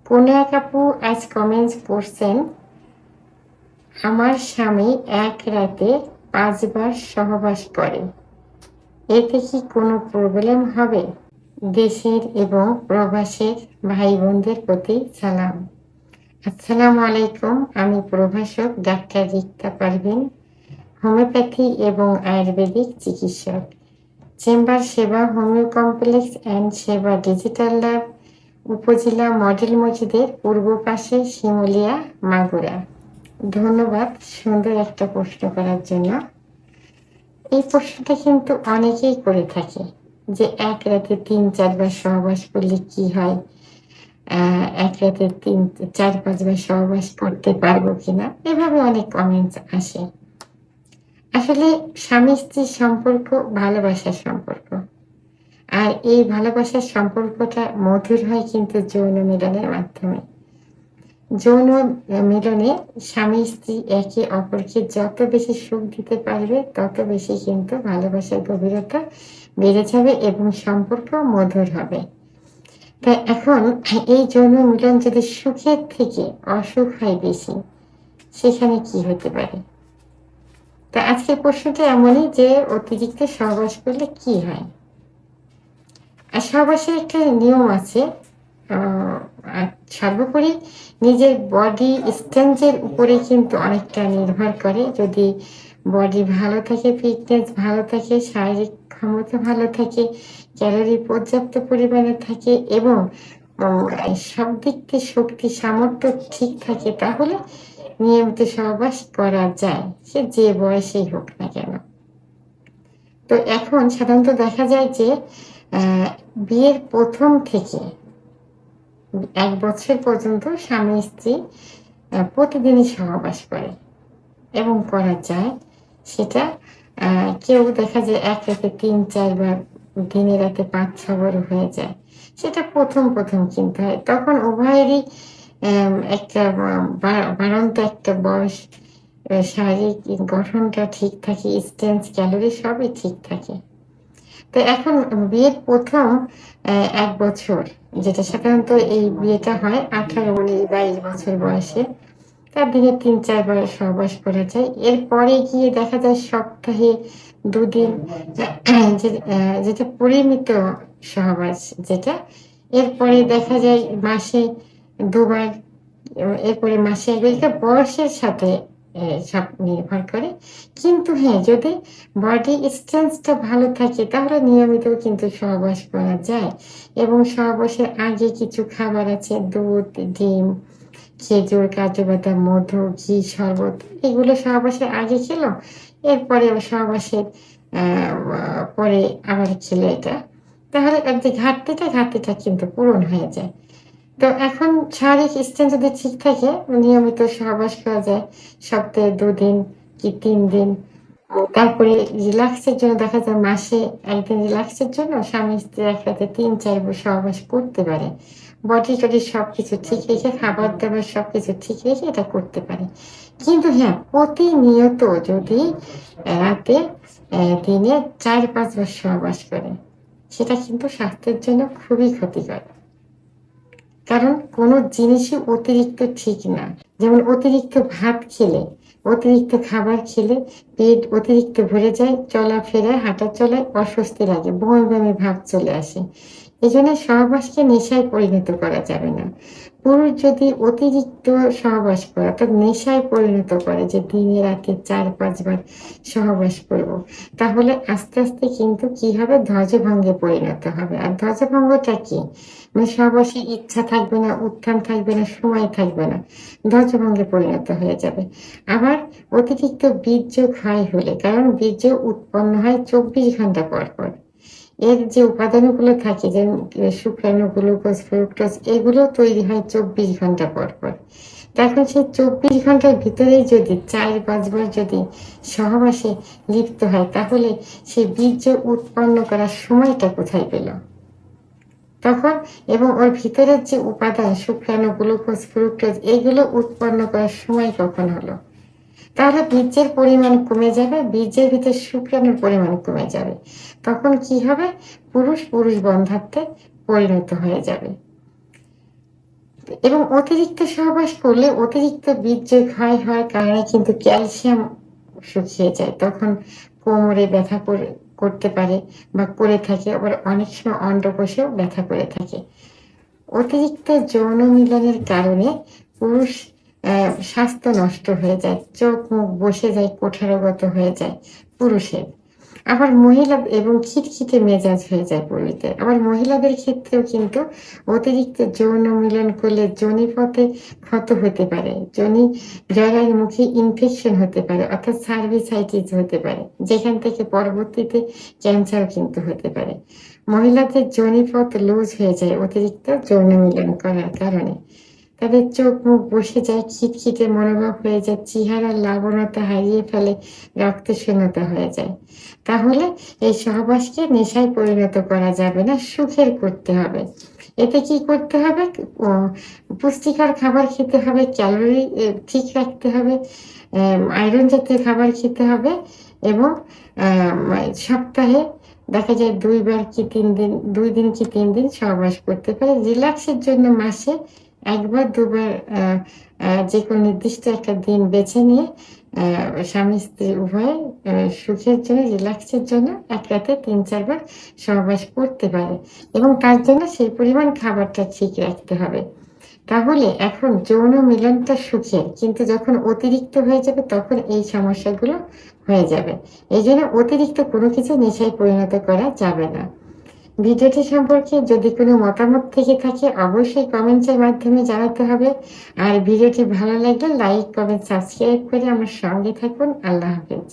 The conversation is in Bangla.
কোনো এক আপু আজ কমেন্টস করছেন, আমার স্বামী এক রাতে 5 বার সহবাস করে, এতে কি কোনো প্রবলেম হবে? দেশের এবং প্রবাসের ভাই বোনদের প্রতি সালাম। আসসালামু আলাইকুম। আমি প্রভাষক ডাক্তার রিক্তা পারভিন, হোমিওপ্যাথি এবং আয়ুর্বেদিক চিকিৎসক, চেম্বার সেবা, হোমিও কমপ্লেক্স অ্যান্ড সেবা ডিজিটাল ল্যাব, উপজেলা মডেল মসজিদের পূর্ব পাশে, শিমুলিয়া, মাগুরা। ধন্যবাদ সুন্দর একটা প্রশ্ন করার জন্য। এই প্রশ্নটা কিন্তু অনেকেই করে থাকে যে এক রাতে 3-4 বার সহবাস করলে কি হয়, এক রাতে 4-5 বার সহবাস করতে পারবো কিনা, এভাবে অনেক কমেন্টস আসে। আসলে স্বামী স্ত্রীর সম্পর্ক ভালোবাসার সম্পর্ক, আর এই ভালোবাসার সম্পর্কটা মধুর হয় কিন্তু যৌন মিলনের মাধ্যমে। যৌন মিলনে স্বামী স্ত্রী একে অপরকে যত বেশি সুখ দিতে পারবে, তত বেশি কিন্তু ভালোবাসার গভীরতা বেড়ে যাবে এবং সম্পর্ক মধুর হবে। তাই এখন এই যৌন মিলন যদি সুখের থেকে অসুখ হয় বেশি, সেখানে কি হতে পারে? তা আজকের প্রশ্নটা এমনই যে অতিরিক্ত সহবাস করলে কি হয়। আর সহবাসের একটা নিয়ম আছে। আর সর্বোপরি নিজের বডি স্ট্রেংথের উপরে কিন্তু অনেকটা নির্ভর করে। যদি বডি ভালো থাকে, ফিটনেস ভালো থাকে, শারীরিক ক্ষমতা ভালো থাকে, ক্যালোরি পর্যাপ্ত পরিমাণে থাকে এবং সব দিক থেকে শক্তি সামর্থ্য ঠিক থাকে, তাহলে নিয়মিত সহবাস করা যায়, সে যে বয়সেই হোক না কেন। তো এখন সাধারণত দেখা যায় যে বিয়ের প্রথম থেকে 1 বছর পর্যন্ত স্বামী স্ত্রী প্রতিদিনই সহবাস করে এবং করা যায়। সেটা কেউ দেখা যায় এক রাতে 3-4 বার, দিনে রাতে 5-6 বারও হয়ে যায়। সেটা প্রথম কিন্তু হয়। তখন উভয়েরই একটা বাড়ন্ত একটা বয়স, শারীরিক গঠনটা ঠিক থাকে, স্ট্রেংথ, ক্যালোরি সবই ঠিক থাকে। তো এখন বিয়ের প্রথম 1 বছর, যেটা সাধারণত এই বিয়েটা হয় 18, 19, 22 বছর বয়সে, তার দিনে 3-4 বার সহবাস করা যায়। এরপরে গিয়ে দেখা যায় সপ্তাহে 2 দিন, যেটা পরিমিত সহবাস যেটা। এরপরে দেখা যায় মাসে 2 বার, এরপরে মাসে 1 বার। এটা বয়সের সাথে সব নির্ভর করে। কিন্তু হ্যাঁ, যদি বডি স্ট্রেংথটা ভালো থাকে তাহলে নিয়মিত কিন্তু সহবাস করা যায়। এবং সহবাসের আগে কিছু খাবার আছে, দুধ, ডিম, খেজুর, কাজু বাদাম, মধু, ঘি, শরবত, এগুলো সহবাসের আগে খেলো, এরপরে সহবাসের পরে আবার খেলো এটা, তাহলে যে ঘাটতিটা কিন্তু পূরণ হয়ে যায়। তো এখন শারীরিক স্ট্রেংথ যদি ঠিক থাকে, নিয়মিত সহবাস করা যায় সপ্তাহে 2 দিন কি 3 দিন। তারপরে রিল্যাক্সের জন্য দেখা যায় মাসে 1 দিন রিল্যাক্সের জন্য স্বামী স্ত্রী একসাথে 3-4 বার সহবাস করতে পারে। বডি টডি সবকিছু ঠিক রেখে, খাবার দাবার সবকিছু ঠিক রেখে এটা করতে পারে। কিন্তু হ্যাঁ, প্রতিনিয়ত যদি রাতে দিনে 4-5 বার সহবাস করে, সেটা কিন্তু স্বাস্থ্যের জন্য খুবই ক্ষতিকর। কারণ কোনো জিনিসই অতিরিক্ত ঠিক না। যেমন অতিরিক্ত ভাত খেলে, অতিরিক্ত খাবার খেলে পেট অতিরিক্ত ভরে যায়, চলাফেরা হাঁটা চলায় অস্বস্তি লাগে, বমি বমি ভাব চলে আসে। এজন্য সহবাসকে নেশায় পরিণত করা যাবে না। পুরুষ যদি অতিরিক্ত সহবাস করে অর্থাৎ নেশায় পরিণত করে যে দিনে রাতে 4-5 বার সহবাস করব, তাহলে আস্তে আস্তে কিন্তু কি হবে, ধ্বজভঙ্গে পরিণত হবে। আর ধ্বজভঙ্গটা কি? মানে সহবাসের ইচ্ছা থাকবে না, উত্থান থাকবে না, সময় থাকবে না, ধ্বজভঙ্গে পরিণত হয়ে যাবে। আবার অতিরিক্ত বীর্য ক্ষয় হলে, কারণ বীর্য উৎপন্ন হয় 24 ঘন্টা পর পর, এর যে উপাদানগুলো থাকে যেমন শুক্রাণু, গ্লুকোজ, ফ্রুক্টোজ, এগুলো তৈরি হয় 24 ঘন্টা পর পর। তখন সেই 24 ঘন্টার ভিতরেই যদি 4-5 বার যদি সহবাসে লিপ্ত হয়, তাহলে সেই বীর্য উৎপন্ন করার সময়টা কোথায় পেল তখন? এবং ওর ভিতরের যে উপাদান শুক্রাণু, গ্লুকোজ, ফ্রুক্টোজ, এগুলো উৎপন্ন করার সময় কখন হলো? তাহলে বীর্যের পরিমাণ কমে যাবে, বীর্যের ভিতরে শুক্রাণুর পরিমাণ কমে যাবে। তখন কি হবে? পুরুষ পুরুষ বন্ধাত্বে পরিণত হয়ে যাবে। এবং অতিরিক্ত সহবাস করলে অতিরিক্ত বীর্য ক্ষয় হওয়ার কারণে কিন্তু ক্যালসিয়াম শুকিয়ে যায়। তখন কোমরে ব্যথা করতে পারে বা করে থাকে। আবার অনেক সময় অন্ডকোষেও ব্যথা করে থাকে। অতিরিক্ত যৌন মিলনের কারণে পুরুষ স্বাস্থ্য নষ্ট হয়ে যায়। চোখ মুখ বসে যায়, কুঠারগত হয়ে যায় পুরুষের। আবার মহিলা এবং খিটখিটে মেজাজ হয়ে যায় পুরুষদের। আবার মহিলাদের ক্ষেত্রেও কিন্তু অতিরিক্ত যৌন মিলন করলে যোনিপথে ক্ষত হতে পারে। জরায়ুমুখী ইনফেকশন হতে পারে, অর্থাৎ সার্ভিসাইটিস হতে পারে। যেখান থেকে পরবর্তীতে ক্যান্সার কিন্তু হতে পারে। মহিলাদের যোনিপথ লুজ হয়ে যায় অতিরিক্ত যৌন মিলন করার কারণে। তাদের চোখ মুখ বসে যায়, খিটখিটে মনোভাব হয়ে যায়, চেহারার লাবণ্যতা হারিয়ে ফেলে, রক্তশূন্যতা হয়ে যায়। তাহলে এই সহবাসকে নেশায় পরিণত করা যাবে না, সুখের করতে হবে। এতে কি করতে হবে? পুষ্টিকর খাবার খেতে হবে, ক্যালোরি ঠিক রাখতে হবে, আয়রন জাতীয় খাবার খেতে হবে এবং সপ্তাহে দেখা যায় ২ বার কি ৩ দিন, ২ দিন কি ৩ দিন সহবাস করতে পারে। রিল্যাক্সের জন্য মাসে ১ বার ২ বার যেকোনো নির্দিষ্ট একটা দিন বেছে নিয়ে স্বামী স্ত্রী উভয়ে সুখের জন্য, রিল্যাক্সের জন্য এক রাতে ৩-৪ বার সহবাস করতে পারে এবং তার জন্য সেই পরিমাণ খাবারটা ঠিক রাখতে হবে। তাহলে এখন যৌন মিলনটা সুখের, কিন্তু যখন অতিরিক্ত হয়ে যাবে তখন এই সমস্যাগুলো হয়ে যাবে। এইজন্য অতিরিক্ত কোনো কিছু নেশায় পরিণত করা যাবে না। ভিডিওটি সম্পর্কে যদি কোনো মতামত থেকে থাকে অবশ্যই কমেন্টের মাধ্যমে জানাতে হবে। আর ভিডিওটি ভালো লাগলে লাইক, কমেন্ট, সাবস্ক্রাইব করে আমার সঙ্গে থাকুন। আল্লাহ হাফেজ।